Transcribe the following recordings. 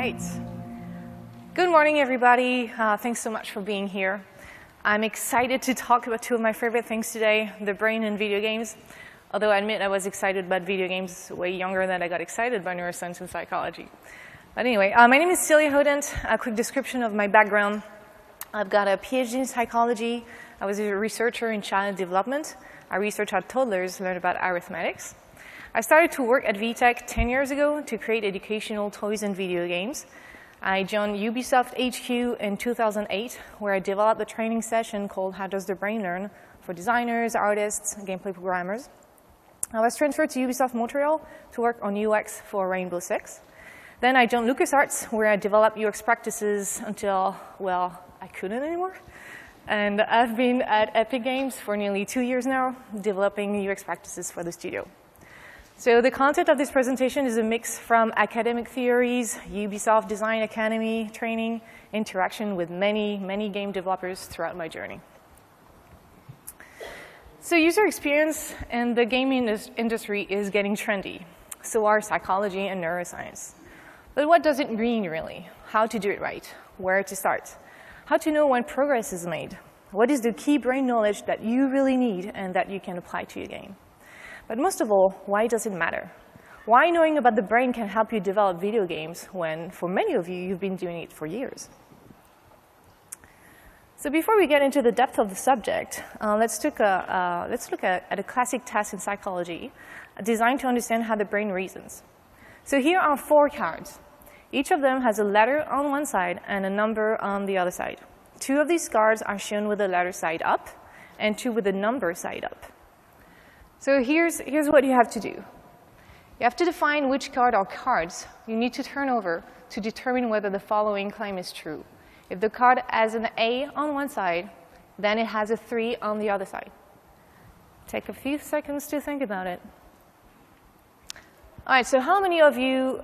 right. Good morning, everybody. Thanks so much for being here. I'm excited to talk about two of my favorite things today, the brain and video games. Although I admit I was excited about video games way younger than I got excited by neuroscience and psychology. But anyway, my name is Celia Hodent. A quick description of my background. I've got a PhD in psychology. I was a researcher in child development. I research how toddlers learn about arithmetics. I started to work at VTech 10 years ago to create educational toys and video games. I joined Ubisoft HQ in 2008, where I developed a training session called How Does the Brain Learn for designers, artists, and gameplay programmers. I was transferred to Ubisoft Montreal to work on UX for Rainbow Six. Then I joined LucasArts, where I developed UX practices until, well, I couldn't anymore. And I've been at Epic Games for nearly 2 years now, developing UX practices for the studio. So the content of this presentation is a mix from academic theories, Ubisoft Design Academy training, interaction with many, many game developers throughout my journey. So user experience in the gaming industry is getting trendy. So are psychology and neuroscience. But what does it mean, really? How to do it right? Where to start? How to know when progress is made? What is the key brain knowledge that you really need and that you can apply to your game? But most of all, why does it matter? Why knowing about the brain can help you develop video games when, for many of you, you've been doing it for years? So before we get into the depth of the subject, let's look at a classic test in psychology designed to understand how the brain reasons. So here are 4 cards. Each of them has a letter on one side and a number on the other side. 2 of these cards are shown with the letter side up, and 2 with the number side up. So here's what you have to do. You have to define which card or cards you need to turn over to determine whether the following claim is true. If the card has an A on one side, then it has a 3 on the other side. Take a few seconds to think about it. All right, so how many of you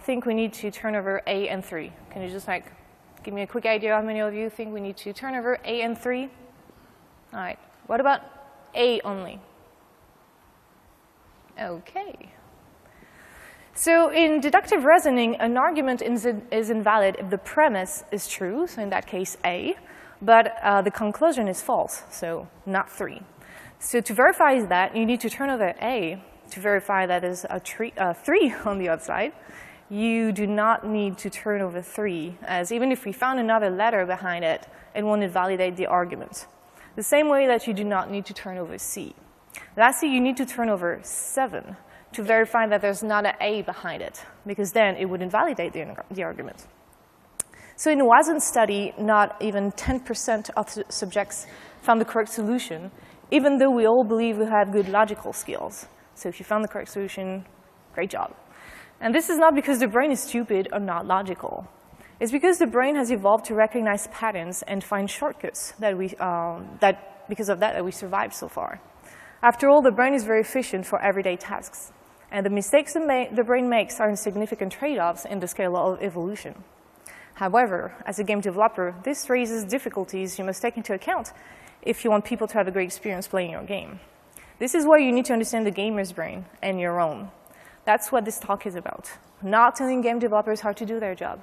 think we need to turn over A and 3? Can you just give me a quick idea how many of you think we need to turn over A and 3? All right, what about A only? Okay. So in deductive reasoning, an argument is invalid if the premise is true, so in that case A, but the conclusion is false, so not 3. So to verify that, you need to turn over A to verify that there's a 3 on the other side. You do not need to turn over 3, as even if we found another letter behind it, it won't invalidate the argument. The same way that you do not need to turn over C. Lastly, you need to turn over 7 to verify that there's not an A behind it, because then it would invalidate the argument. So in Wason's study, not even 10% of subjects found the correct solution, even though we all believe we have good logical skills. So if you found the correct solution, great job. And this is not because the brain is stupid or not logical. It's because the brain has evolved to recognize patterns and find shortcuts because of that we survived so far. After all, the brain is very efficient for everyday tasks, and the mistakes the brain makes are insignificant trade-offs in the scale of evolution. However, as a game developer, this raises difficulties you must take into account if you want people to have a great experience playing your game. This is why you need to understand the gamer's brain and your own. That's what this talk is about. Not telling game developers how to do their job.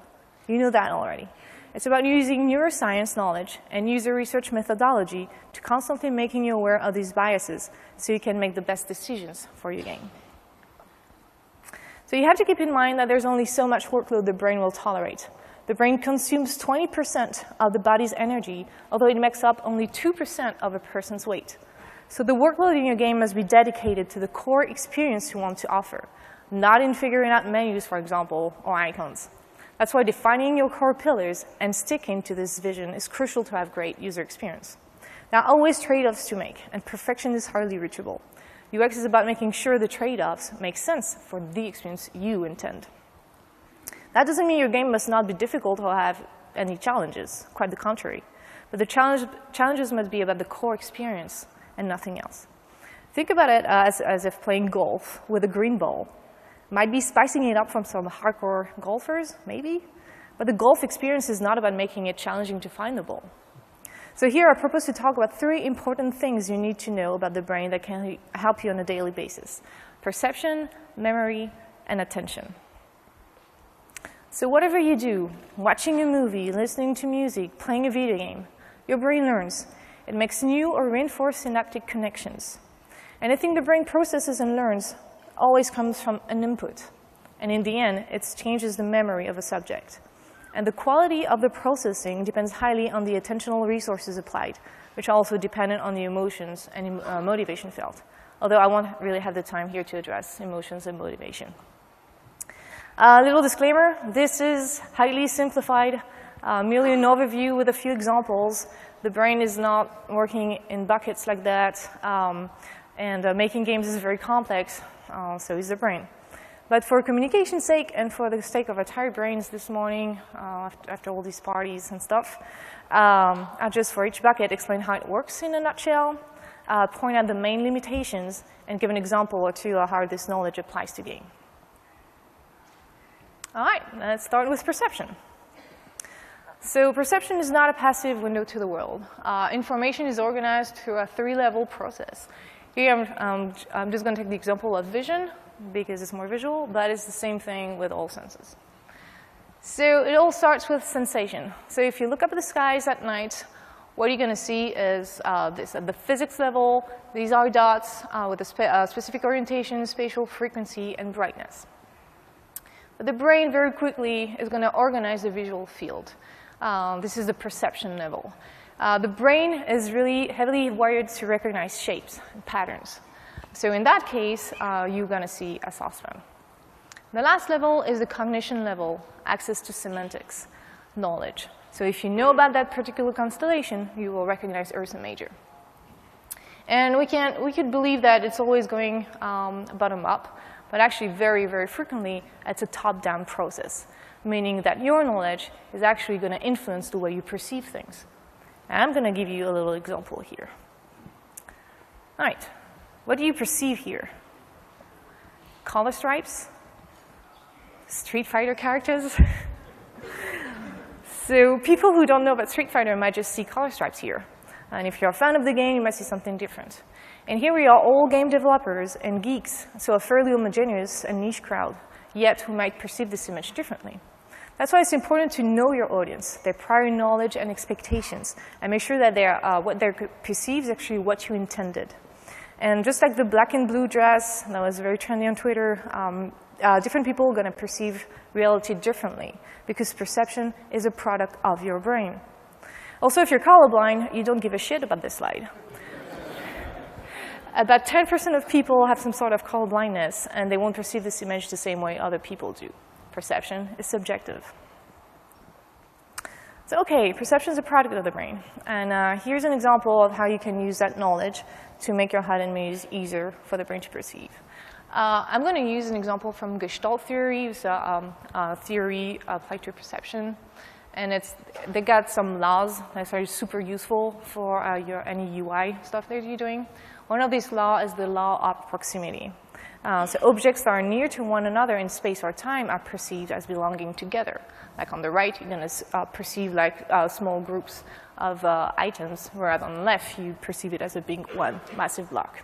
You know that already. It's about using neuroscience knowledge and user research methodology to constantly making you aware of these biases so you can make the best decisions for your game. So you have to keep in mind that there's only so much workload the brain will tolerate. The brain consumes 20% of the body's energy, although it makes up only 2% of a person's weight. So the workload in your game must be dedicated to the core experience you want to offer, not in figuring out menus, for example, or icons. That's why defining your core pillars and sticking to this vision is crucial to have great user experience. There are always trade-offs to make, and perfection is hardly reachable. UX is about making sure the trade-offs make sense for the experience you intend. That doesn't mean your game must not be difficult or have any challenges, quite the contrary. But the challenges must be about the core experience and nothing else. Think about it as if playing golf with a green ball. Might be spicing it up from some hardcore golfers, maybe, but the golf experience is not about making it challenging to find the ball. So here I propose to talk about 3 important things you need to know about the brain that can help you on a daily basis: perception, memory, and attention. So whatever you do, watching a movie, listening to music, playing a video game, your brain learns. It makes new or reinforced synaptic connections. Anything the brain processes and learns always comes from an input. And in the end, it changes the memory of a subject. And the quality of the processing depends highly on the attentional resources applied, which are also dependent on the emotions and motivation felt. Although I won't really have the time here to address emotions and motivation. Little disclaimer, this is highly simplified, merely an overview with a few examples. The brain is not working in buckets like that, and making games is very complex, so is the brain. But for communication's sake and for the sake of our tired brains this morning, after all these parties and stuff, I'll just for each bucket explain how it works in a nutshell, point out the main limitations, and give an example or two of how this knowledge applies to game. All right, let's start with perception. So perception is not a passive window to the world. Information is organized through a three-level process. Here I'm just going to take the example of vision because it's more visual, but it's the same thing with all senses. So it all starts with sensation. So if you look up at the skies at night, what you're going to see is this. At the physics level, these are dots with a specific orientation, spatial frequency, and brightness. But the brain very quickly is going to organize the visual field. This is the perception level. The brain is really heavily wired to recognize shapes and patterns. So in that case, you're going to see a saucepan. The last level is the cognition level, access to semantics, knowledge. So if you know about that particular constellation, you will recognize Ursa Major. And we could believe that it's always going bottom up, but actually very, very frequently, it's a top-down process, meaning that your knowledge is actually going to influence the way you perceive things. And I'm going to give you a little example here. All right, what do you perceive here? Color stripes? Street Fighter characters? So people who don't know about Street Fighter might just see color stripes here. And if you're a fan of the game, you might see something different. And here we are all game developers and geeks, so a fairly homogeneous and niche crowd, yet who might perceive this image differently. That's why it's important to know your audience, their prior knowledge and expectations, and make sure that what they perceive is actually what you intended. And just like the black and blue dress that was very trendy on Twitter, different people are going to perceive reality differently because perception is a product of your brain. Also, if you're colorblind, you don't give a shit about this slide. About 10% of people have some sort of color blindness, and they won't perceive this image the same way other people do. Perception is subjective. So, okay, perception is a product of the brain. And here's an example of how you can use that knowledge to make your hidden maze easier for the brain to perceive. I'm going to use an example from Gestalt theory. It's a theory applied to perception. And they got some laws that are super useful for any UI stuff that you're doing. One of these laws is the law of proximity. So objects that are near to one another in space or time are perceived as belonging together. Like on the right, you're going to perceive like small groups of items, whereas on the left, you perceive it as a big one, massive block.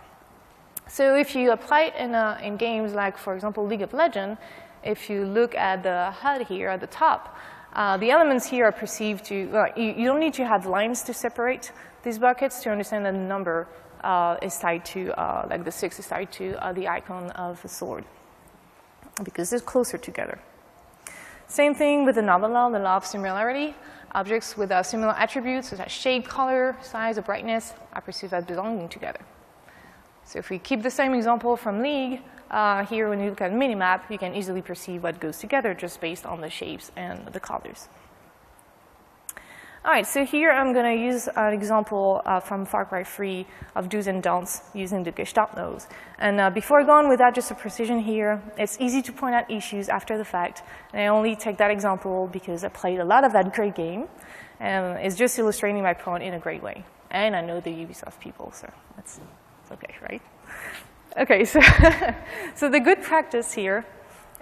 So if you apply it in games like, for example, League of Legends, if you look at the HUD here at the top, the elements here are perceived to, you don't need to have lines to separate these buckets to understand that the number is tied to, like the 6 is tied to the icon of a sword, because they're closer together. Same thing with another law, the law of similarity. Objects with similar attributes, such as shape, color, size, or brightness, are perceived as belonging together. So if we keep the same example from League, here when you look at a minimap, you can easily perceive what goes together just based on the shapes and the colors. All right, so here I'm going to use an example from Far Cry 3 of do's and don'ts using the Gestalt nose. And before going with that, just a precision here, it's easy to point out issues after the fact. And I only take that example because I played a lot of that great game. And it's just illustrating my point in a great way. And I know the Ubisoft people, so it's okay, right? Okay, so, so the good practice here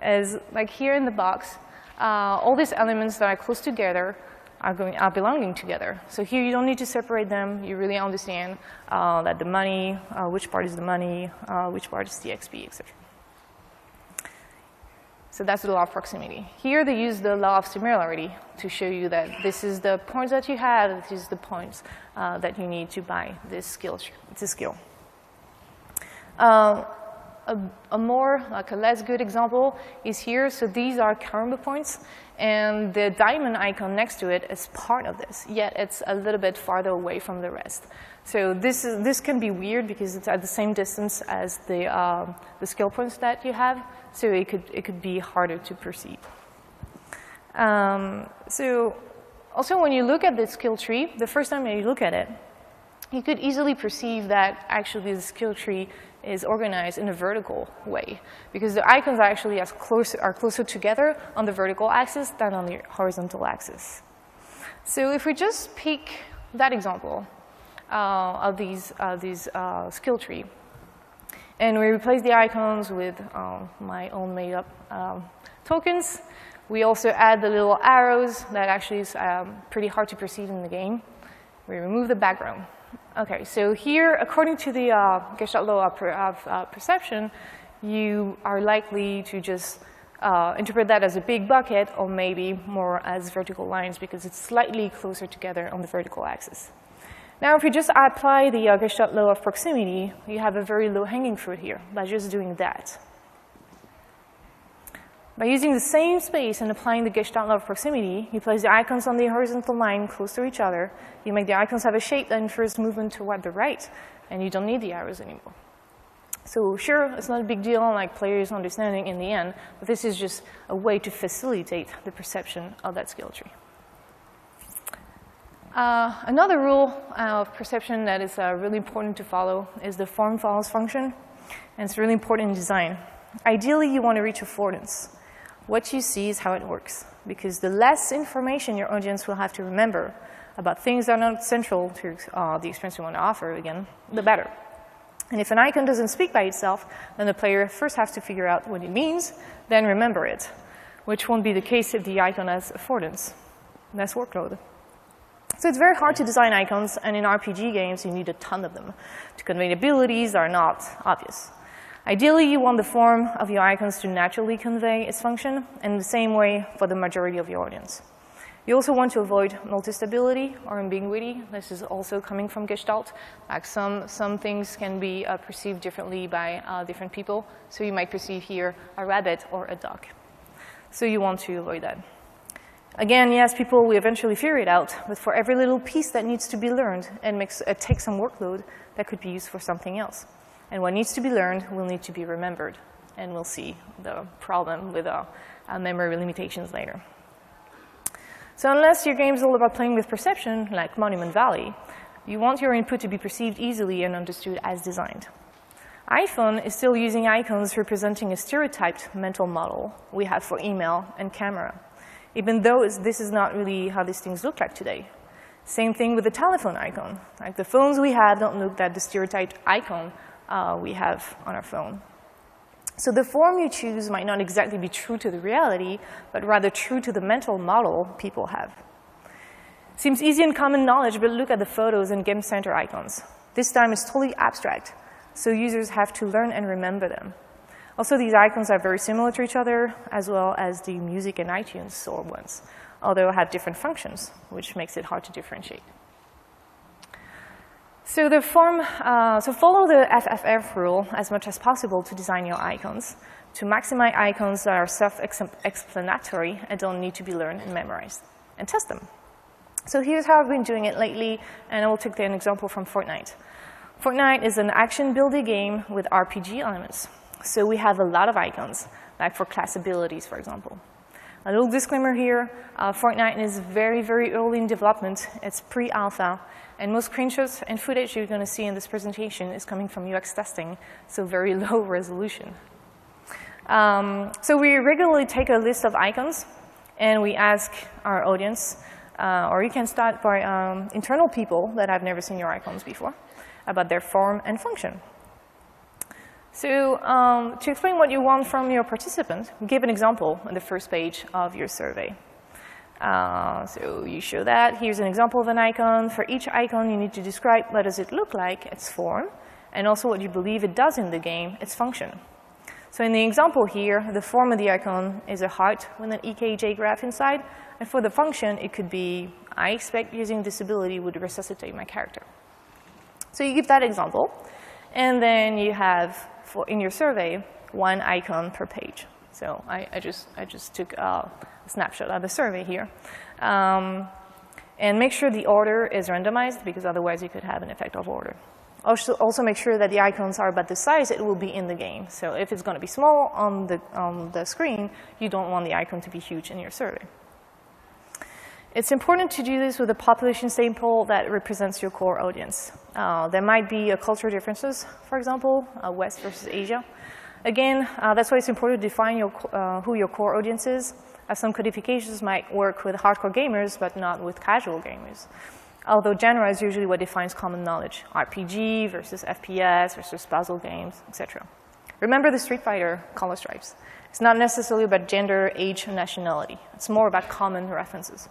is, like here in the box, all these elements that are close together are belonging together. So here you don't need to separate them. You really understand that the money, which part is the money, which part is the XP, etc. So that's the law of proximity. Here they use the law of similarity to show you that this is the points that you have, this is the points that you need to buy this skill. A more, like a less good example is here. So these are karamba points, and the diamond icon next to it is part of this, yet it's a little bit farther away from the rest. So this can be weird because it's at the same distance as the skill points that you have, so it could be harder to perceive. So also when you look at the skill tree, the first time that you look at it, you could easily perceive that actually the skill tree is organized in a vertical way, because the icons are actually closer together on the vertical axis than on the horizontal axis. So if we just pick that example of these skill tree, and we replace the icons with my own made-up tokens, we also add the little arrows that actually is pretty hard to perceive in the game. We remove the background. Okay, so here, according to the Gestalt law of perception, you are likely to just interpret that as a big bucket, or maybe more as vertical lines, because it's slightly closer together on the vertical axis. Now, if you just apply the Gestalt law of proximity, you have a very low-hanging fruit here by just doing that. By using the same space and applying the Gestalt law of proximity, you place the icons on the horizontal line close to each other. You make the icons have a shape that infers movement toward the right, and you don't need the arrows anymore. So sure, it's not a big deal, like players understanding in the end, but this is just a way to facilitate the perception of that skill tree. Another rule of perception that is really important to follow is the form follows function, and it's really important in design. Ideally, you want to reach affordance. What you see is how it works, because the less information your audience will have to remember about things that are not central to the experience you want to offer, again, the better. And if an icon doesn't speak by itself, then the player first has to figure out what it means, then remember it, which won't be the case if the icon has affordance, less workload. So it's very hard to design icons, and in RPG games, you need a ton of them to convey abilities that are not obvious. Ideally, you want the form of your icons to naturally convey its function, and the same way for the majority of your audience. You also want to avoid multistability or ambiguity. This is also coming from Gestalt. Like some things can be perceived differently by different people. So you might perceive here a rabbit or a dog. So you want to avoid that. Again, yes, people will eventually figure it out, but for every little piece that needs to be learned, it takes some workload that could be used for something else. And what needs to be learned will need to be remembered. And we'll see the problem with memory limitations later. So unless your game is all about playing with perception, like Monument Valley, you want your input to be perceived easily and understood as designed. iPhone is still using icons representing a stereotyped mental model we have for email and camera, even though this is not really how these things look like today. Same thing with the telephone icon. Like the phones we have don't look like the stereotyped icon we have on our phone. So the form you choose might not exactly be true to the reality, but rather true to the mental model people have. Seems easy and common knowledge, but look at the photos and game center icons. This time it's totally abstract, so users have to learn and remember them. Also, these icons are very similar to each other, as well as the music and iTunes store ones, although have different functions, which makes it hard to differentiate. So follow the FFF rule as much as possible to design your icons, to maximize icons that are self-explanatory and don't need to be learned and memorized, and test them. So here's how I've been doing it lately, and I will take an example from Fortnite. Fortnite is an action-building game with RPG elements. So we have a lot of icons, like for class abilities, for example. A little disclaimer here, Fortnite is very, very early in development. It's pre-alpha, and most screenshots and footage you're going to see in this presentation is coming from UX testing, so very low resolution. So we regularly take a list of icons, and we ask our audience, or you can start by internal people that have never seen your icons before, about their form and function. So to explain what you want from your participant, give an example on the first page of your survey. So you show that. Here's an example of an icon. For each icon, you need to describe what does it look like, its form, and also what you believe it does in the game, its function. So in the example here, the form of the icon is a heart with an EKJ graph inside. And for the function, it could be, I expect using disability would resuscitate my character. So you give that example. And then you have, in your survey, 1 icon per page. So I just took a snapshot of the survey here. And make sure the order is randomized, because otherwise you could have an effect of order. Also make sure that the icons are about the size it will be in the game. So if it's going to be small on the screen, you don't want the icon to be huge in your survey. It's important to do this with a population sample that represents your core audience. There might be cultural differences, for example, West versus Asia. Again, that's why it's important to define who your core audience is, as some codifications might work with hardcore gamers, but not with casual gamers. Although genre is usually what defines common knowledge, RPG versus FPS versus puzzle games, etc. Remember the Street Fighter color stripes. It's not necessarily about gender, age, and nationality. It's more about common references.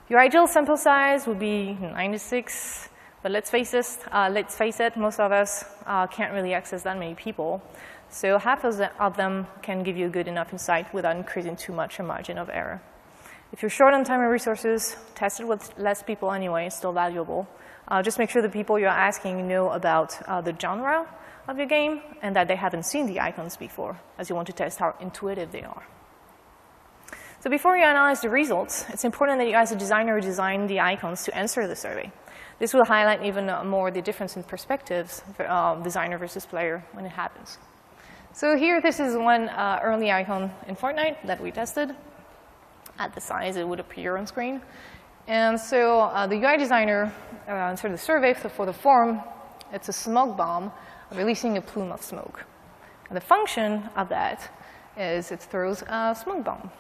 Your ideal sample size would be 96, but let's face it, most of us can't really access that many people. So half of them can give you a good enough insight without increasing too much your margin of error. If you're short on time and resources, test it with less people anyway, it's still valuable. Just make sure the people you're asking know about the genre of your game and that they haven't seen the icons before, as you want to test how intuitive they are. So before you analyze the results, it's important that you, as a designer, design the icons to answer the survey. This will highlight even more the difference in perspectives, designer versus player, when it happens. So here, this is one early icon in Fortnite that we tested. At the size it would appear on screen. And so the UI designer answered the survey for the form. It's a smoke bomb releasing a plume of smoke. And the function of that is it throws a smoke bomb.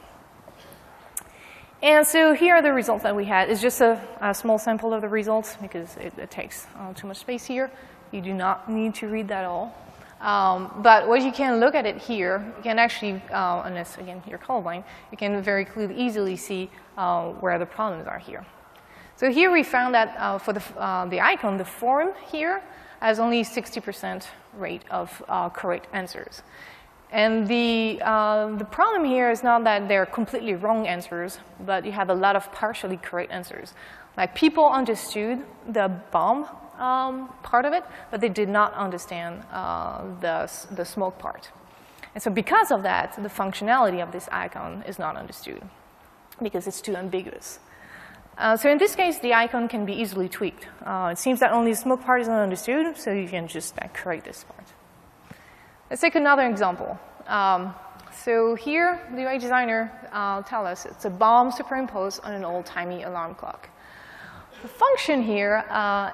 And so here are the results that we had. It's just a small sample of the results because it takes too much space here. You do not need to read that all. But what you can look at it here, you can actually, unless, again, you're colorblind, you can very clearly, easily see where the problems are here. So here we found that for the icon, the form here has only 60% rate of correct answers. And the problem here is not that they're completely wrong answers, but you have a lot of partially correct answers. Like people understood the bomb part of it, but they did not understand the smoke part. And so because of that, the functionality of this icon is not understood because it's too ambiguous. So in this case, the icon can be easily tweaked. It seems that only the smoke part is not understood, so you can just correct this part. Let's take another example. So here, the UI designer tells us it's a bomb superimposed on an old-timey alarm clock. The function here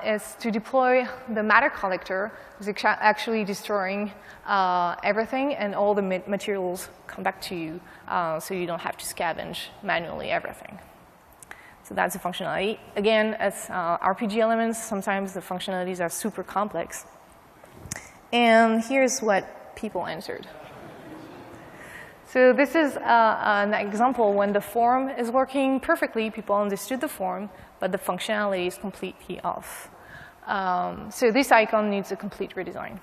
is to deploy the matter collector, which is actually destroying everything, and all the materials come back to you, so you don't have to scavenge manually everything. So that's the functionality. Again, as RPG elements, sometimes the functionalities are super complex. And here's what people answered. So this is an example when the form is working perfectly, people understood the form, but the functionality is completely off. So this icon needs a complete redesign.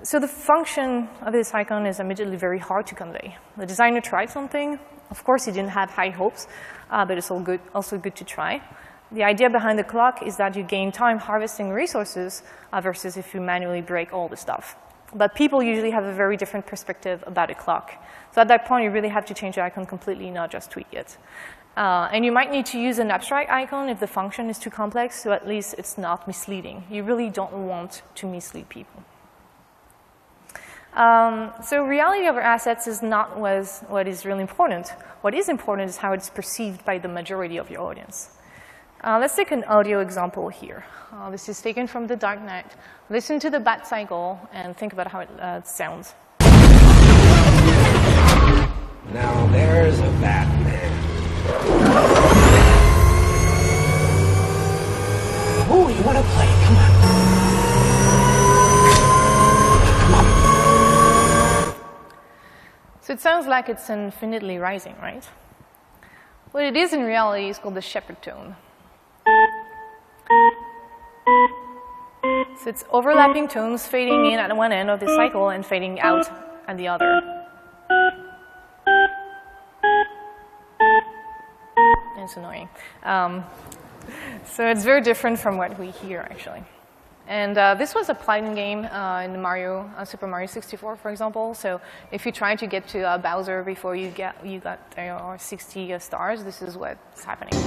So the function of this icon is immediately very hard to convey. The designer tried something. Of course, he didn't have high hopes, but it's also good to try. The idea behind the clock is that you gain time harvesting resources versus if you manually break all the stuff. But people usually have a very different perspective about a clock. So at that point, you really have to change the icon completely, not just tweak it. And you might need to use an abstract icon if the function is too complex, so at least it's not misleading. You really don't want to mislead people. So reality over assets is not what is really important. What is important is how it's perceived by the majority of your audience. Let's take an audio example here. This is taken from The Dark Knight. Listen to the bat cycle and think about how it sounds. Now there's a Batman. Oh, you want to play? Come on. So it sounds like it's infinitely rising, right? What it is in reality is called the shepherd tone. So it's overlapping tones fading in at one end of the cycle and fading out at the other. It's annoying. So it's very different from what we hear, actually. And this was a plugin game in Mario, Super Mario 64, for example. So if you try to get to Bowser before you got 60 stars, this is what's happening.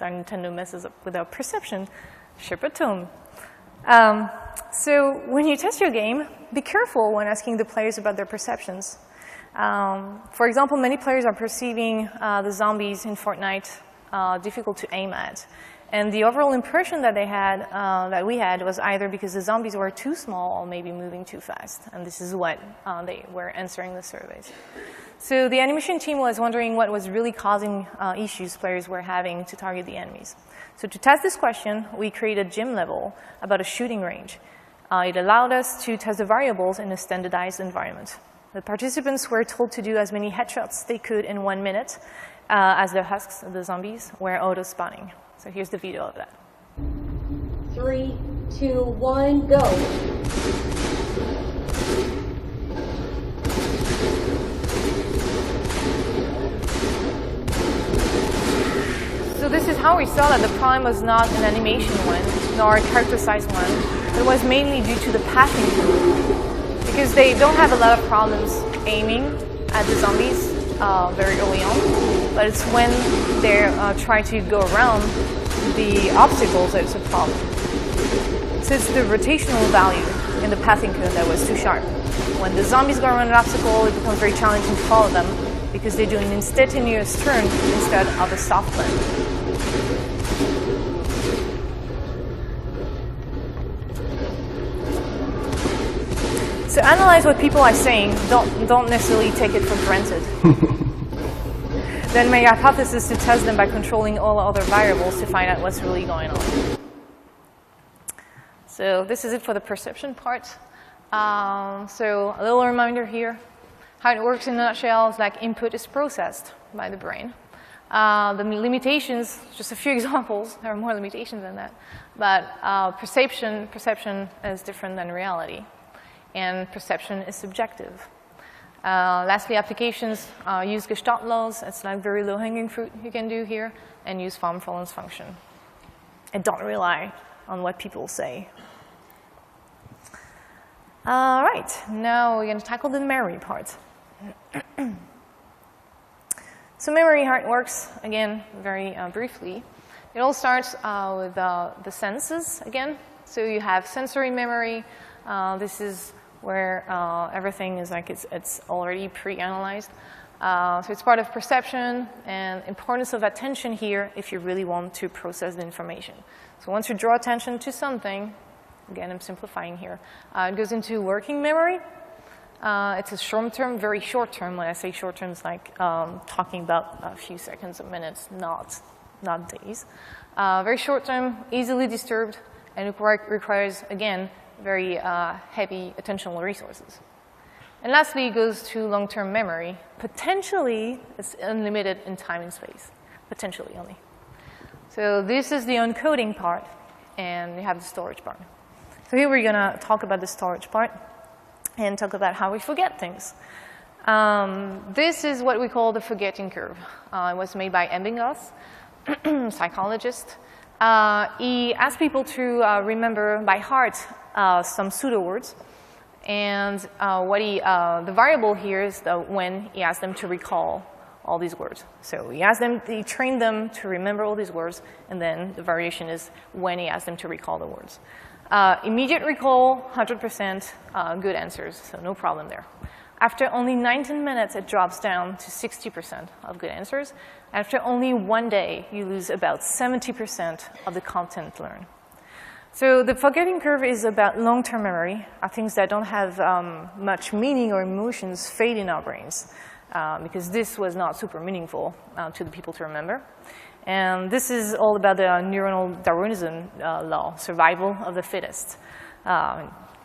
Our Nintendo messes up with our perception, ship a tone. So when you test your game, be careful when asking the players about their perceptions. For example, many players are perceiving the zombies in Fortnite difficult to aim at. And the overall impression that they had, that we had, was either because the zombies were too small or maybe moving too fast. And this is what they were answering the surveys. So the animation team was wondering what was really causing issues players were having to target the enemies. So to test this question, we created a gym level about a shooting range. It allowed us to test the variables in a standardized environment. The participants were told to do as many headshots they could in 1 minute as the husks, the zombies, were auto-spawning. So here's the video of that. 3, 2, 1, go. So this is how we saw that the problem was not an animation one, nor a character size one. It was mainly due to the pathing code. Because they don't have a lot of problems aiming at the zombies very early on. But it's when they try to go around the obstacles that it's a problem. So it's the rotational value in the pathing code that was too sharp. When the zombies go around an obstacle, it becomes very challenging to follow them because they do an instantaneous turn instead of a soft land. So analyze what people are saying. Don't necessarily take it for granted. Then my hypothesis is to test them by controlling all other variables to find out what's really going on. So this is it for the perception part. So a little reminder here. How it works in a nutshell is like input is processed by the brain. The limitations, just a few examples, there are more limitations than that. But perception is different than reality. And perception is subjective. Lastly, applications use Gestalt laws. It's like very low-hanging fruit you can do here, and use form-follows function. And don't rely on what people say. All right, now we're going to tackle the memory part. So memory, how it works, again, very briefly. It all starts with the senses, again. So you have sensory memory. This is where everything is like it's already pre-analyzed. So it's part of perception and importance of attention here if you really want to process the information. So once you draw attention to something, again, I'm simplifying here, it goes into working memory. It's a short-term, very short-term. When I say short-term, it's like talking about a few seconds or minutes, not days. Very short-term, easily disturbed, and it requires, again, very heavy attentional resources. And lastly, it goes to long-term memory. Potentially, it's unlimited in time and space. Potentially only. So this is the encoding part, and you have the storage part. So here we're going to talk about the storage part and talk about how we forget things. This is what we call the forgetting curve. It was made by Ebbinghaus, psychologist. He asked people to remember by heart some pseudo words, and the variable here is when he asked them to recall all these words. So he trained them to remember all these words, and then the variation is when he asked them to recall the words. Immediate recall, 100% good answers, so no problem there. After only 19 minutes, it drops down to 60% of good answers. After only 1 day, you lose about 70% of the content learned. So the forgetting curve is about long-term memory, things that don't have much meaning or emotions fade in our brains. because this was not super meaningful to the people to remember. And this is all about the neuronal Darwinism law, survival of the fittest.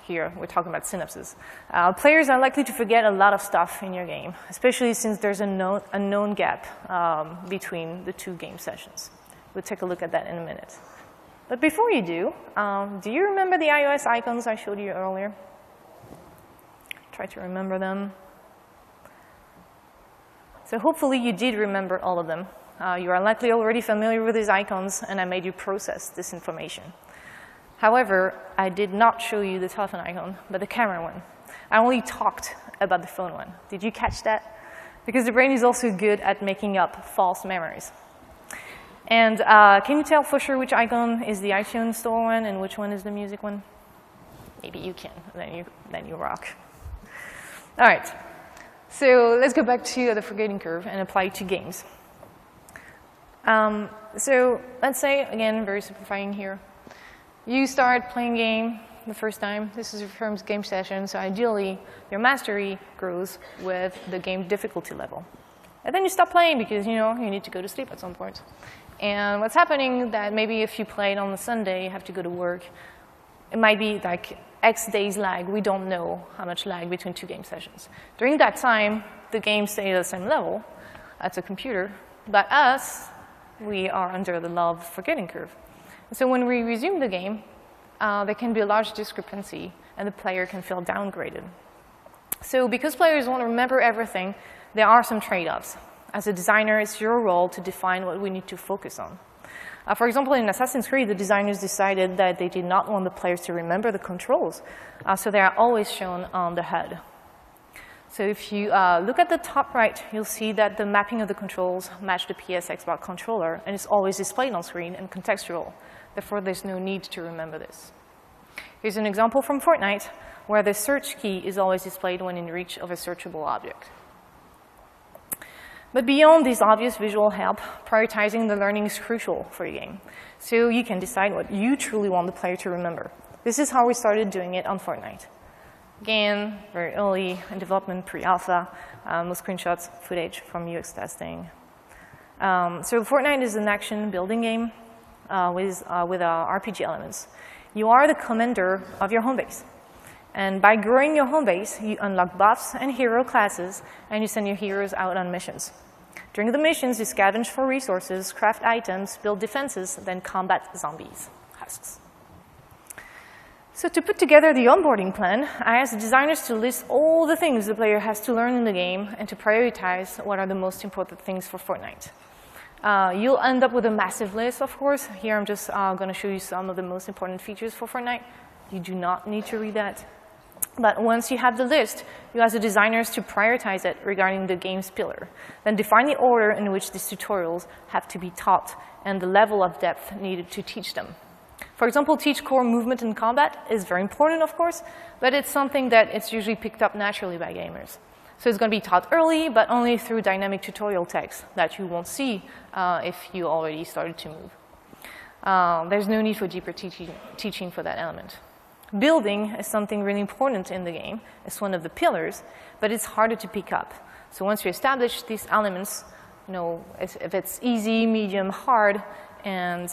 Here, we're talking about synapses. Players are likely to forget a lot of stuff in your game, especially since there's a known gap between the 2 game sessions. We'll take a look at that in a minute. But before you do you remember the iOS icons I showed you earlier? Try to remember them. So hopefully you did remember all of them. You are likely already familiar with these icons, and I made you process this information. However, I did not show you the telephone icon, but the camera one. I only talked about the phone one. Did you catch that? Because the brain is also good at making up false memories. And can you tell for sure which icon is the iTunes Store one and which one is the music one? Maybe you can. Then you rock. All right. So let's go back to the forgetting curve and apply it to games. So let's say, again, very simplifying here. You start playing a game the first time. This is your first game session, so ideally your mastery grows with the game difficulty level. And then you stop playing because you need to go to sleep at some point. And what's happening that maybe if you played on a Sunday, you have to go to work. It might be like X days lag. We don't know how much lag between 2 game sessions. During that time, the game stays at the same level as a computer, but us, we are under the law of forgetting curve. So when we resume the game, there can be a large discrepancy, and the player can feel downgraded. So because players won't remember everything, there are some trade-offs. As a designer, it's your role to define what we need to focus on. For example, in Assassin's Creed, the designers decided that they did not want the players to remember the controls, so they are always shown on the HUD. So if you look at the top right, you'll see that the mapping of the controls match the PS Xbox controller, and it's always displayed on screen and contextual. Therefore, there's no need to remember this. Here's an example from Fortnite, where the search key is always displayed when in reach of a searchable object. But beyond this obvious visual help, prioritizing the learning is crucial for your game. So you can decide what you truly want the player to remember. This is how we started doing it on Fortnite. Again, very early in development, pre-alpha, with screenshots, footage from UX testing. So Fortnite is an action-building game with RPG elements. You are the commander of your home base. And by growing your home base, you unlock buffs and hero classes, and you send your heroes out on missions. During the missions, you scavenge for resources, craft items, build defenses, then combat zombies, husks. So to put together the onboarding plan, I asked the designers to list all the things the player has to learn in the game and to prioritize what are the most important things for Fortnite. You'll end up with a massive list, of course. Here I'm just going to show you some of the most important features for Fortnite. You do not need to read that. But once you have the list, you ask the designers to prioritize it regarding the game's pillar. Then define the order in which these tutorials have to be taught and the level of depth needed to teach them. For example, teach core movement and combat is very important, of course, but it's something that it's usually picked up naturally by gamers. So it's going to be taught early, but only through dynamic tutorial text that you won't see if you already started to move. There's no need for deeper teaching for that element. Building is something really important in the game. It's one of the pillars, but it's harder to pick up. So once you establish these elements, if it's easy, medium, hard, and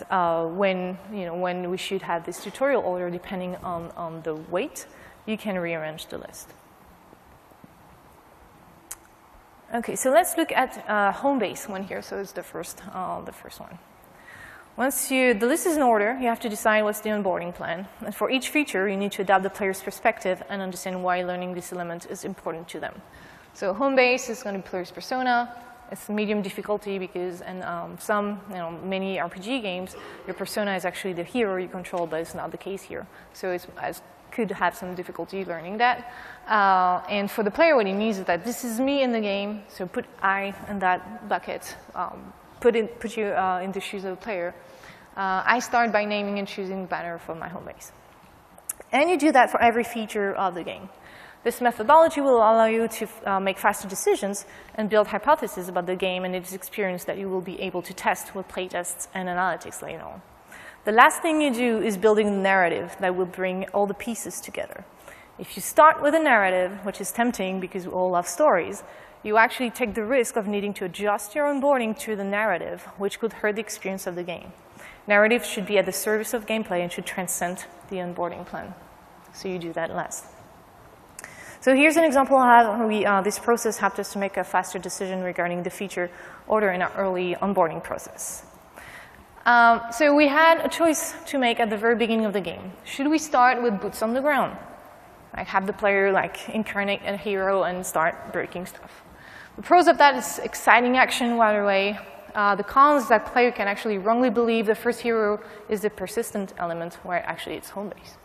when we should have this tutorial order depending on the weight, you can rearrange the list. Okay, so let's look at home base one here. So it's the first one. Once the list is in order, you have to decide what's the onboarding plan. And for each feature, you need to adapt the player's perspective and understand why learning this element is important to them. So home base is going to be player's persona. It's medium difficulty because in many RPG games, your persona is actually the hero you control, but it's not the case here. So it could have some difficulty learning that. And for the player, what he means is that this is me in the game, so put I in that bucket. Put you in the shoes of the player. I start by naming and choosing the banner for my home base. And you do that for every feature of the game. This methodology will allow you to make faster decisions and build hypotheses about the game and its experience that you will be able to test with playtests and analytics later on. The last thing you do is building the narrative that will bring all the pieces together. If you start with a narrative, which is tempting because we all love stories, you actually take the risk of needing to adjust your onboarding to the narrative, which could hurt the experience of the game. Narrative should be at the service of gameplay and should transcend the onboarding plan. So you do that last. So here's an example of how this process helped us to make a faster decision regarding the feature order in our early onboarding process. So we had a choice to make at the very beginning of the game. Should we start with boots on the ground? Like have the player like incarnate a hero and start breaking stuff. The pros of that is exciting action right away. The cons is that player can actually wrongly believe the first hero is the persistent element where actually it's home base.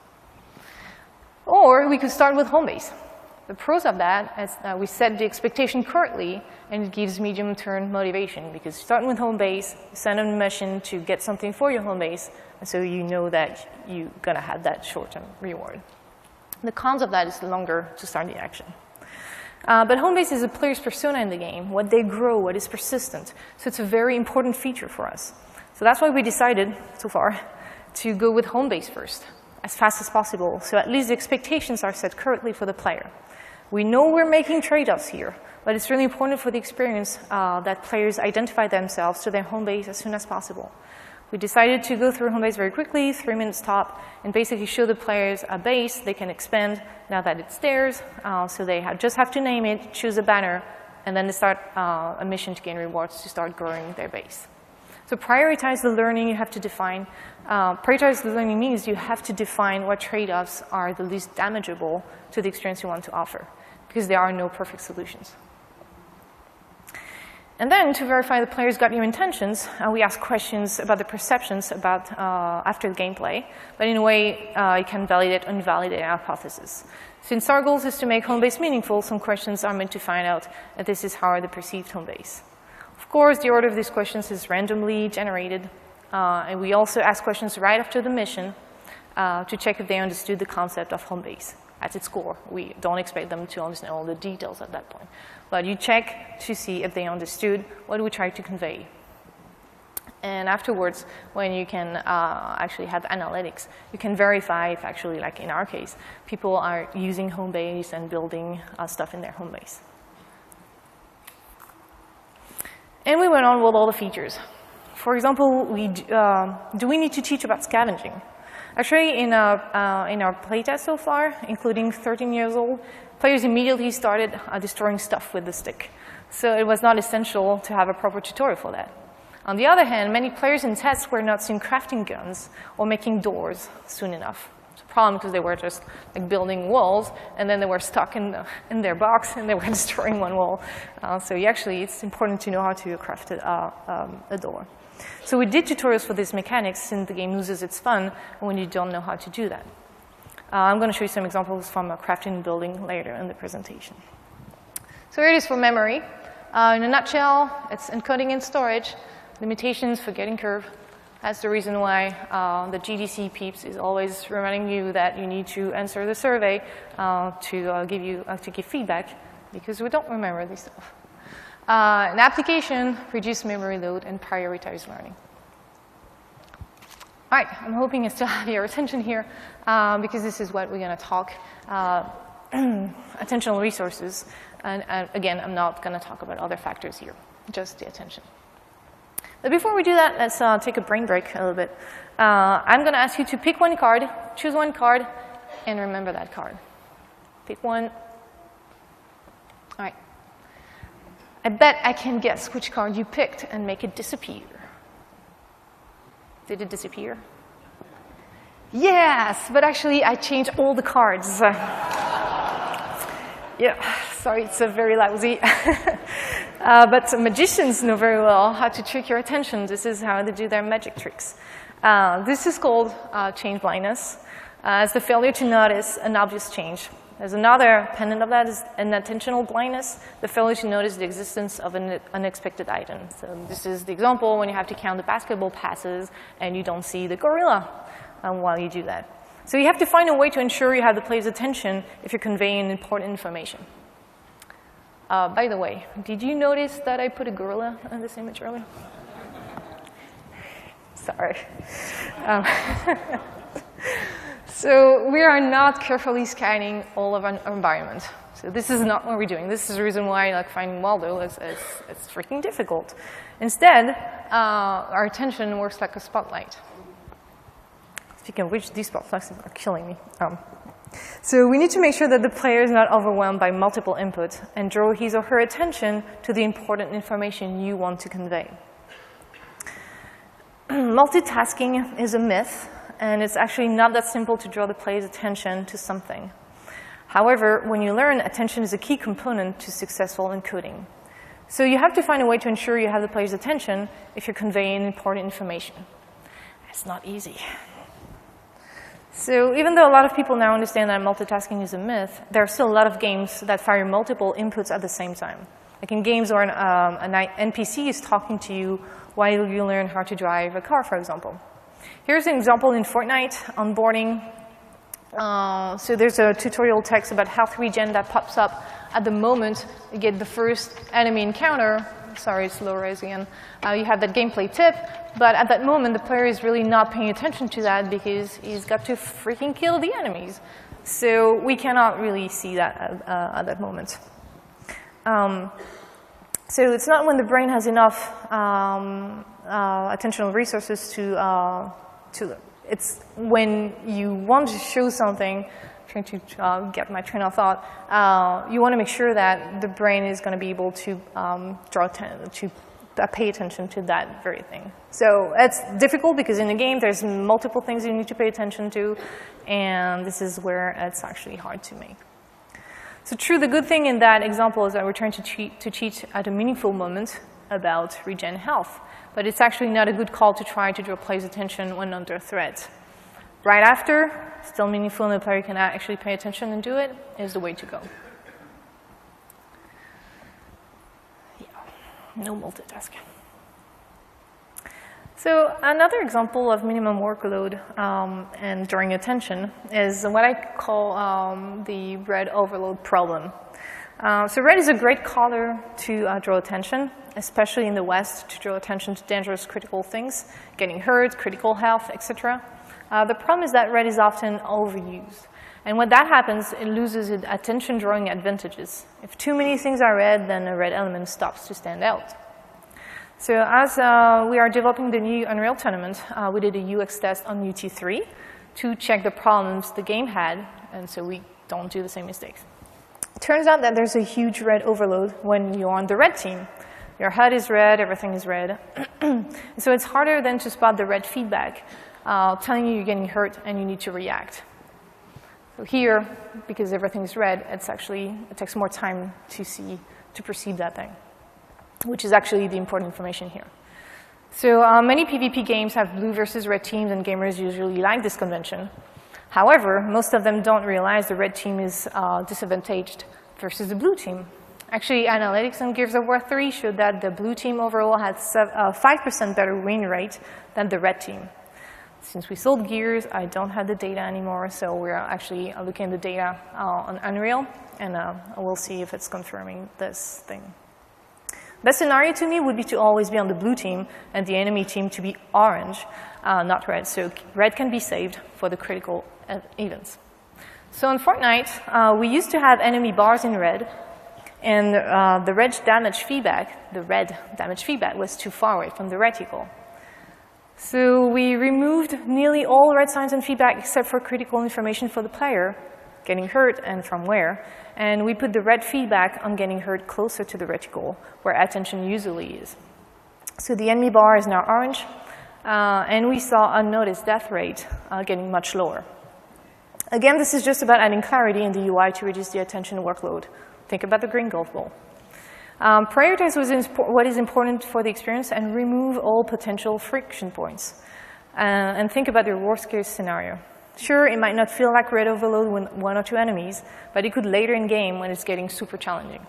Or we could start with home base. The pros of that is that we set the expectation correctly and it gives medium-term motivation because starting with home base, you send them a mission to get something for your home base, and so you know that you're going to have that short-term reward. The cons of that is longer to start the action. But home base is a player's persona in the game, what they grow, what is persistent. So it's a very important feature for us. So that's why we decided, so far, to go with home base first, as fast as possible. So at least the expectations are set correctly for the player. We know we're making trade-offs here, but it's really important for the experience that players identify themselves to their home base as soon as possible. We decided to go through home base very quickly, 3 minutes top, and basically show the players a base they can expand now that it's theirs. So they just have to name it, choose a banner, and then they start a mission to gain rewards to start growing their base. So prioritize the learning you have to define. Prioritize the learning means you have to define what trade-offs are the least damageable to the experience you want to offer, because there are no perfect solutions. And then, to verify the players got your intentions, we ask questions about the perceptions about after the gameplay, but in a way, it can validate or invalidate our hypothesis. Since our goal is to make home base meaningful, some questions are meant to find out that this is how the perceived home base. Of course, the order of these questions is randomly generated, and we also ask questions right after the mission to check if they understood the concept of home base at its core. We don't expect them to understand all the details at that point. But you check to see if they understood what we tried to convey. And afterwards, when you can actually have analytics, you can verify if actually, like in our case, people are using home base and building stuff in their home base. And we went on with all the features. For example, do we need to teach about scavenging? Actually, in our playtest so far, including 13 years old, players immediately started destroying stuff with the stick. So it was not essential to have a proper tutorial for that. On the other hand, many players in tests were not soon crafting guns or making doors soon enough. It's a problem because they were just like building walls, and then they were stuck in their box, and they were destroying one wall. So it's important to know how to craft a door. So we did tutorials for these mechanics since the game loses its fun when you don't know how to do that. I'm going to show you some examples from crafting and building later in the presentation. So here it is for memory. In a nutshell, it's encoding and storage, limitations for getting curve. That's the reason why the GDC peeps is always reminding you that you need to answer the survey to give feedback, because we don't remember this stuff. An application, reduce memory load, and prioritize learning. All right, I'm hoping I still have your attention here, because this is what we're going to talk, attentional resources. And again, I'm not going to talk about other factors here, just the attention. But before we do that, let's take a brain break a little bit. I'm going to ask you to pick one card, choose one card, and remember that card. Pick one. All right. I bet I can guess which card you picked and make it disappear. Did it disappear? Yes, but actually I changed all the cards. Yeah, sorry, it's very lousy. But magicians know very well how to trick your attention. This is how they do their magic tricks. This is called change blindness. It's the failure to notice an obvious change. There's another pendant of that is an attentional blindness, the failure to notice the existence of an unexpected item. So this is the example when you have to count the basketball passes and you don't see the gorilla while you do that. So you have to find a way to ensure you have the player's attention if you're conveying important information. By the way, did you notice that I put a gorilla in this image earlier? Sorry. So we are not carefully scanning all of our environment. So this is not what we're doing. This is the reason why like finding Waldo is freaking difficult. Instead, our attention works like a spotlight. Speaking of which, these spotlights are killing me. So we need to make sure that the player is not overwhelmed by multiple inputs and draw his or her attention to the important information you want to convey. Multitasking is a myth, and it's actually not that simple to draw the player's attention to something. However, when you learn, attention is a key component to successful encoding. So you have to find a way to ensure you have the player's attention if you're conveying important information. It's not easy. So even though a lot of people now understand that multitasking is a myth, there are still a lot of games that fire multiple inputs at the same time. Like in games where an NPC is talking to you while you learn how to drive a car, for example. Here's an example in Fortnite, Onboarding. So there's a tutorial text about health regen that pops up at the moment you get the first enemy encounter. Sorry, it's low res again. You have that gameplay tip, but at that moment, the player is really not paying attention to that because he's got to freaking kill the enemies. So we cannot really see that at that moment. So it's not when the brain has enough attentional resources to it's when you want to show something, trying to get my train of thought, you want to make sure that the brain is going to be able to pay attention to that very thing. So it's difficult because in a game there's multiple things you need to pay attention to, and this is where it's actually hard to make. So true, the good thing in that example is that we're trying to cheat at a meaningful moment about regen health, but it's actually not a good call to try to draw players' attention when under threat. Right after, still meaningful and the player can actually pay attention and do it, is the way to go. Yeah, no multitasking. So another example of minimum workload and drawing attention is what I call the red overload problem. So red is a great color to draw attention, especially in the West, to draw attention to dangerous critical things, getting hurt, critical health, etc. The problem is that red is often overused. And when that happens, it loses its attention-drawing advantages. If too many things are red, then a red element stops to stand out. So as we are developing the new Unreal tournament, we did a UX test on UT3 to check the problems the game had, and so we don't do the same mistakes. It turns out that there's a huge red overload when you're on the red team. Your HUD is red, everything is red. So it's harder then to spot the red feedback, telling you you're getting hurt and you need to react. So here, because everything is red, it takes more time to perceive that thing, which is actually the important information here. So many PvP games have blue versus red teams, and gamers usually like this convention. However, most of them don't realize the red team is disadvantaged versus the blue team. Actually, analytics on Gears of War 3 showed that the blue team overall had 5% better win rate than the red team. Since we sold Gears, I don't have the data anymore, so we're actually looking at the data on Unreal, and we'll see if it's confirming this thing. Best scenario to me would be to always be on the blue team and the enemy team to be orange, not red. So red can be saved for the critical events. So in Fortnite, we used to have enemy bars in red, and the red damage feedback was too far away from the reticle. So we removed nearly all red signs and feedback except for critical information for the player, getting hurt and from where, and we put the red feedback on getting hurt closer to the reticle, where attention usually is. So the enemy bar is now orange, and we saw unnoticed death rate getting much lower. Again, this is just about adding clarity in the UI to reduce the attention workload. Think about the green golf ball. Prioritize what is important for the experience and remove all potential friction points. And think about your worst case scenario. Sure, it might not feel like red overload with one or two enemies, but it could later in game when it's getting super challenging.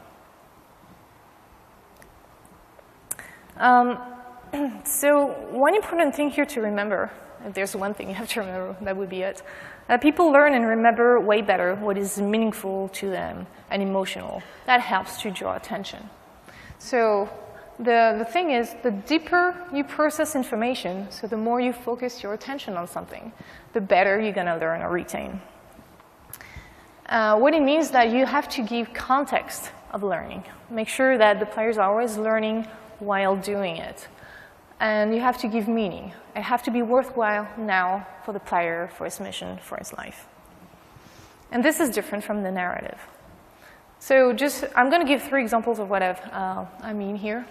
So one important thing here to remember, if there's one thing you have to remember, that would be it. People learn and remember way better what is meaningful to them and emotional. That helps to draw attention. So the thing is, the deeper you process information, so the more you focus your attention on something, the better you're going to learn or retain. What it means is that you have to give context of learning. Make sure that the players are always learning while doing it. And you have to give meaning. It has to be worthwhile now for the player, for his mission, for his life. And this is different from the narrative. So I'm going to give 3 examples of what I mean here.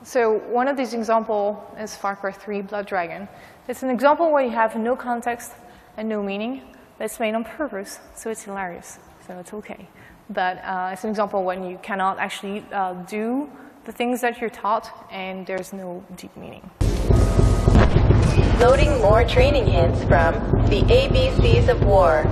So one of these examples is Far Cry 3 Blood Dragon. It's an example where you have no context and no meaning, but it's made on purpose, so it's hilarious, so it's okay. But it's an example when you cannot actually do the things that you're taught and there's no deep meaning. Loading more training hints from the ABCs of War.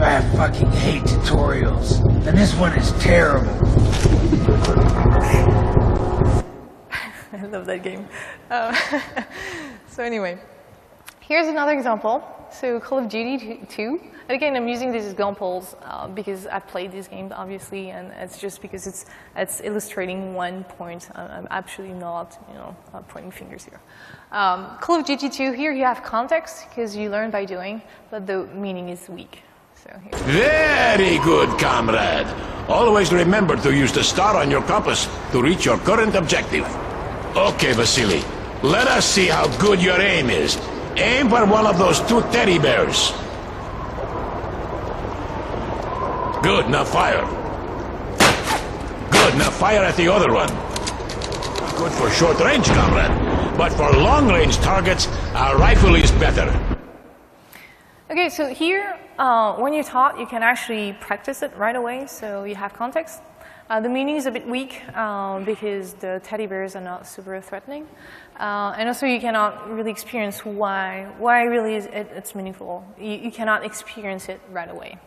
I fucking hate tutorials, and this one is terrible. I love that game. So anyway, here's another example. So Call of Duty 2. And again, I'm using these examples because I've played this game, obviously, and it's just because it's illustrating one point. I'm absolutely not, pointing fingers here. Call of Duty 2, here you have context because you learn by doing, but the meaning is weak. So here. Very good, comrade. Always remember to use the star on your compass to reach your current objective. Okay, Vasily. Let us see how good your aim is. Aim for one of those 2 teddy bears. Good, now fire. Good, now fire at the other one. Good for short range, comrade. But for long range targets, a rifle is better. Okay, so here, when you're taught, you can actually practice it right away, so you have context. The meaning is a bit weak because the teddy bears are not super threatening. And also you cannot really experience why really it's meaningful. You cannot experience it right away.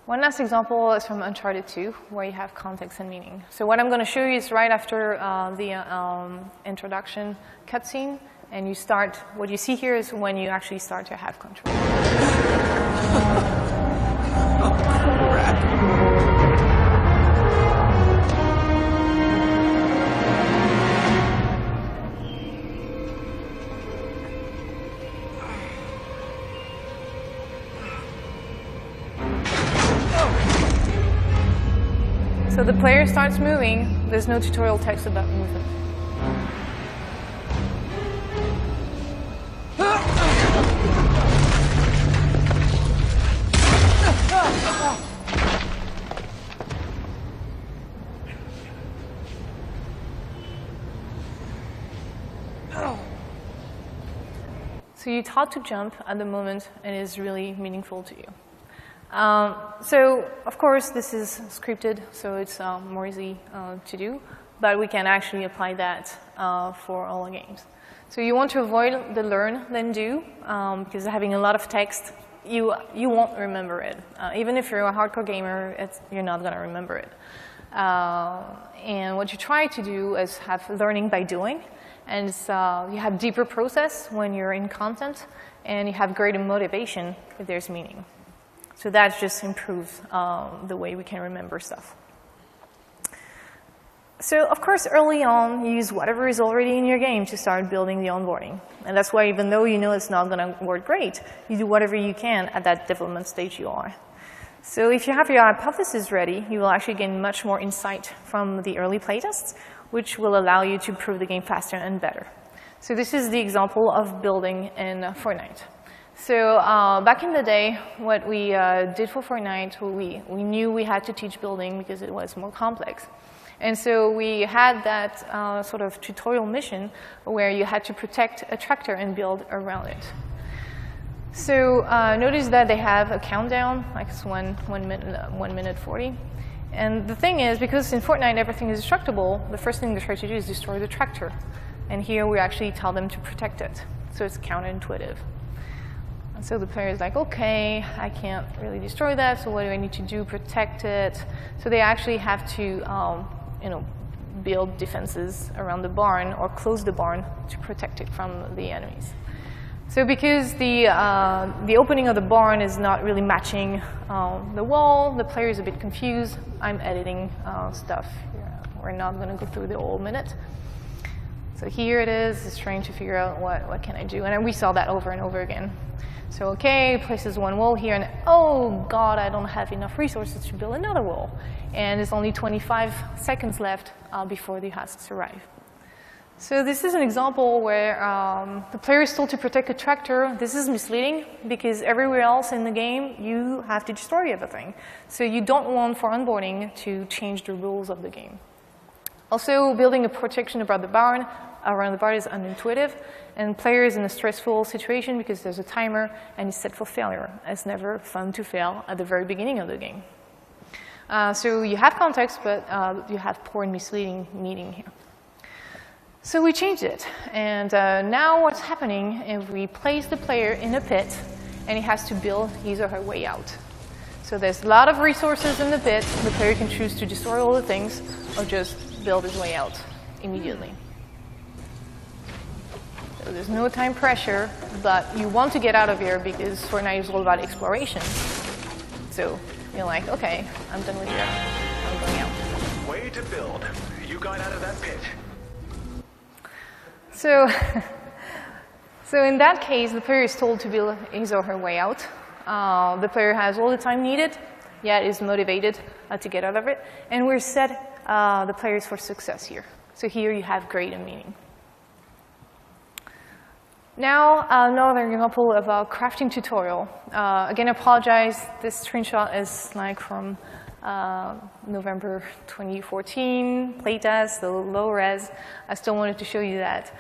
One last example is from Uncharted 2, where you have context and meaning. So what I'm going to show you is right after the introduction cutscene. And you start, what you see here is when you actually start to have control. So the player starts moving. There's no tutorial text about movement. So you're taught to jump at the moment, and it is really meaningful to you. So, of course, this is scripted, so it's more easy to do, but we can actually apply that for all the games. So you want to avoid the learn, then do, because having a lot of text, you won't remember it. Even if you're a hardcore gamer, you're not going to remember it. And what you try to do is have learning by doing. And you have deeper process when you're in content, and you have greater motivation if there's meaning. So that just improves the way we can remember stuff. So of course, early on, you use whatever is already in your game to start building the onboarding. And that's why even though you know it's not going to work great, you do whatever you can at that development stage you are. So if you have your hypothesis ready, you will actually gain much more insight from the early playtests, which will allow you to prove the game faster and better. So this is the example of building in Fortnite. So back in the day, what we did for Fortnite, we knew we had to teach building because it was more complex. And so we had that sort of tutorial mission where you had to protect a tractor and build around it. So notice that they have a countdown, like it's 1 minute 40. And the thing is, because in Fortnite everything is destructible, the first thing they try to do is destroy the tractor. And here we actually tell them to protect it. So it's counterintuitive. And so the player is like, okay, I can't really destroy that, so what do I need to do? Protect it. So they actually have to build defenses around the barn or close the barn to protect it from the enemies. So because the opening of the barn is not really matching the wall, the player is a bit confused. I'm editing stuff. We're not going to go through the whole minute. So here it is. It's trying to figure out what can I do. And we saw that over and over again. So OK, places one wall here, and oh God, I don't have enough resources to build another wall. And there's only 25 seconds left before the husks arrive. So this is an example where the player is told to protect a tractor. This is misleading because everywhere else in the game, you have to destroy everything. So you don't want for onboarding to change the rules of the game. Also, building a protection around the barn is unintuitive, and player is in a stressful situation because there's a timer and it's set for failure. It's never fun to fail at the very beginning of the game. So you have context, but you have poor and misleading meaning here. So we changed it, and now what's happening is we place the player in a pit, and he has to build his or her way out. So there's a lot of resources in the pit. The player can choose to destroy all the things or just build his way out immediately. So there's no time pressure, but you want to get out of here because Fortnite is all about exploration. So you're like, okay, I'm done with here. I'm going out. Way to build. You got out of that pit. So in that case, the player is told to build his or her way out. The player has all the time needed, yet is motivated to get out of it. And we're set the players for success here. So here you have grade and meaning. Now, another example of a crafting tutorial. Again, I apologize. This screenshot is like from November 2014, playtest, the low res. I still wanted to show you that.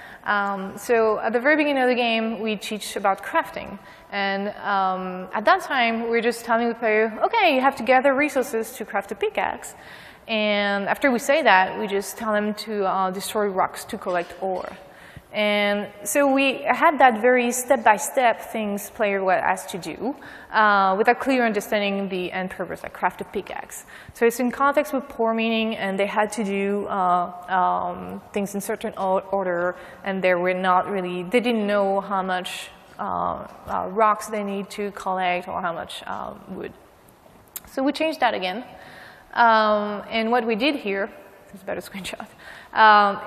So at the very beginning of the game, we teach about crafting. And at that time, we're just telling the player, OK, you have to gather resources to craft a pickaxe. And after we say that, we just tell them to destroy rocks to collect ore. And so we had that very step-by-step things player was asked to do with a clear understanding the end purpose, like craft a pickaxe. So it's in context with poor meaning, and they had to do things in certain order, and they were not really, they didn't know how much rocks they need to collect or how much wood. So we changed that again. And what we did here, this is a better screenshot,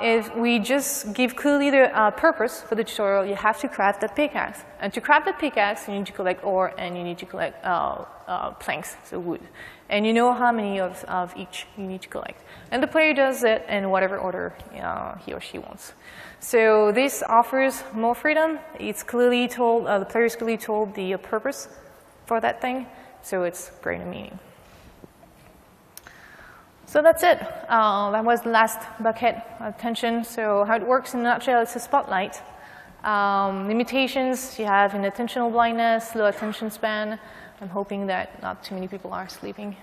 is we just give clearly the purpose for the tutorial. You have to craft that pickaxe. And to craft that pickaxe, you need to collect ore and you need to collect planks, so wood. And you know how many of each you need to collect. And the player does it in whatever order he or she wants. So this offers more freedom. It's clearly told, the player is clearly told the purpose for that thing. So it's greater meaning. So that's it. That was the last bucket of attention. So how it works in a nutshell, it's a spotlight. Limitations, you have inattentional blindness, low attention span. I'm hoping that not too many people are sleeping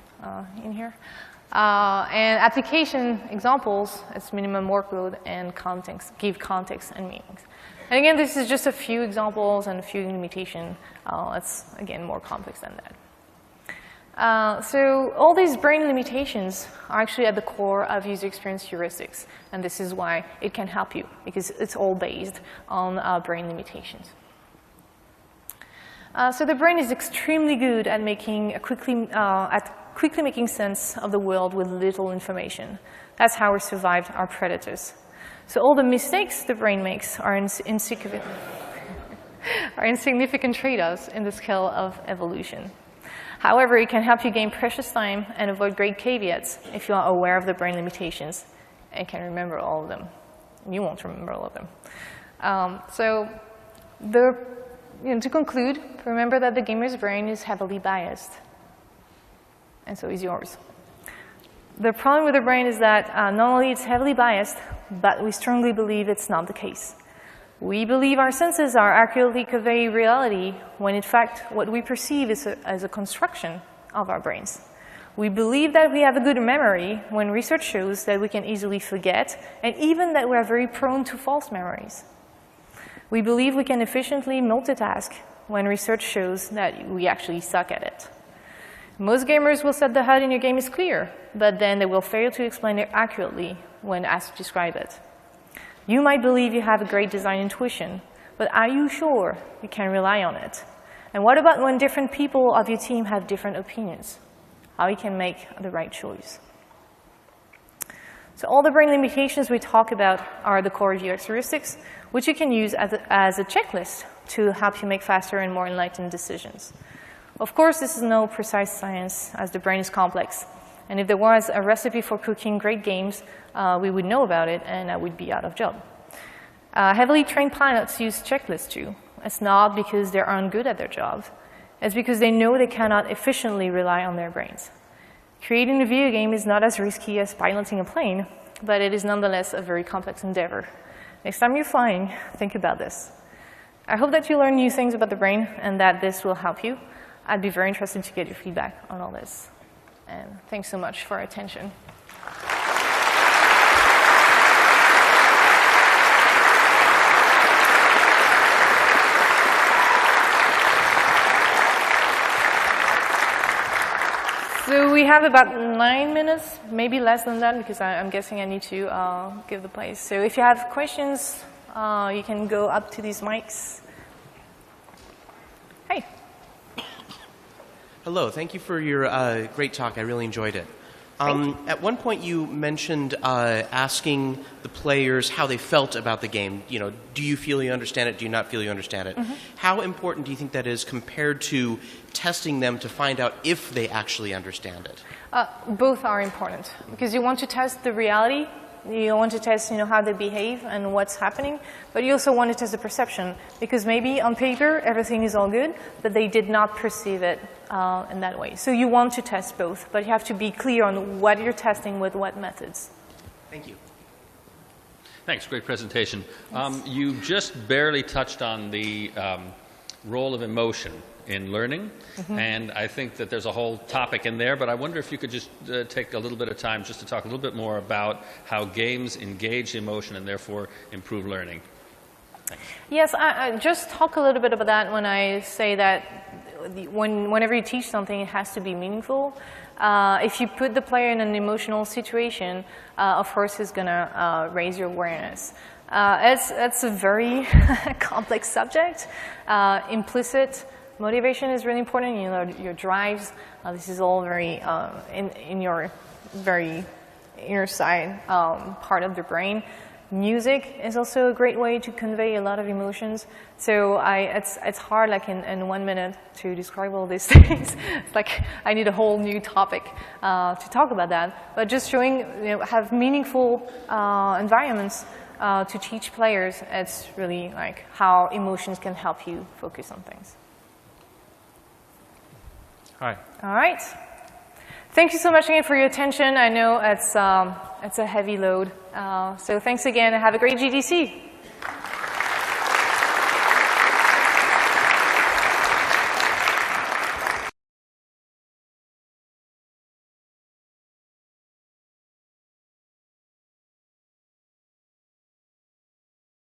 in here. And application examples, it's minimum workload and context, give context and meanings. And again, this is just a few examples and a few limitations. It's, again, more complex than that. So all these brain limitations are actually at the core of user experience heuristics. And this is why it can help you, because it's all based on brain limitations. So the brain is extremely good at quickly making sense of the world with little information. That's how we survived our predators. So all the mistakes the brain makes are insignificant trade-offs in the scale of evolution. However, it can help you gain precious time and avoid great caveats if you are aware of the brain limitations and can remember all of them. You won't remember all of them. To conclude, remember that the gamer's brain is heavily biased. And so is yours. The problem with the brain is that not only it's heavily biased, but we strongly believe it's not the case. We believe our senses are accurately convey reality when in fact what we perceive is as a construction of our brains. We believe that we have a good memory when research shows that we can easily forget and even that we are very prone to false memories. We believe we can efficiently multitask when research shows that we actually suck at it. Most gamers will say the HUD in your game is clear, but then they will fail to explain it accurately when asked to describe it. You might believe you have a great design intuition, but are you sure you can rely on it? And what about when different people of your team have different opinions? How you can make the right choice? So all the brain limitations we talk about are the core UX heuristics, which you can use as a checklist to help you make faster and more enlightened decisions. Of course, this is no precise science, as the brain is complex. And if there was a recipe for cooking great games, we would know about it, and I would be out of job. Heavily trained pilots use checklists too. It's not because they aren't good at their jobs. It's because they know they cannot efficiently rely on their brains. Creating a video game is not as risky as piloting a plane, but it is nonetheless a very complex endeavor. Next time you're flying, think about this. I hope that you learn new things about the brain and that this will help you. I'd be very interested to get your feedback on all this. And thanks so much for your attention. So we have about 9 minutes, maybe less than that, because I'm guessing I need to give the place. So if you have questions, you can go up to these mics. Hey. Hello, thank you for your great talk. I really enjoyed it. At one point you mentioned asking the players how they felt about the game. You know, do you feel you understand it? Do you not feel you understand it? Mm-hmm. How important do you think that is compared to testing them to find out if they actually understand it? Both are important, because you want to test the reality. You want to test, how they behave and what's happening, but you also want to test the perception, because maybe on paper everything is all good, but they did not perceive it in that way. So you want to test both, but you have to be clear on what you're testing with what methods. Thank you. Thanks. Great presentation. You just barely touched on the role of emotion in learning, and I think that there's a whole topic in there, but I wonder if you could just take a little bit of time just to talk a little bit more about how games engage emotion and therefore improve learning. Thanks. Yes, I just talk a little bit about that when I say that whenever you teach something, it has to be meaningful. If you put the player in an emotional situation, of course it's going to raise your awareness. It's a very complex subject. Implicit motivation is really important, your drives. This is all very in your very inner side part of the brain. Music is also a great way to convey a lot of emotions. So it's hard, like in 1 minute, to describe all these things. It's like I need a whole new topic to talk about that. But just showing, have meaningful environments to teach players. It's really like how emotions can help you focus on things. All right. Thank you so much again for your attention. I know it's a heavy load. So thanks again and have a great GDC.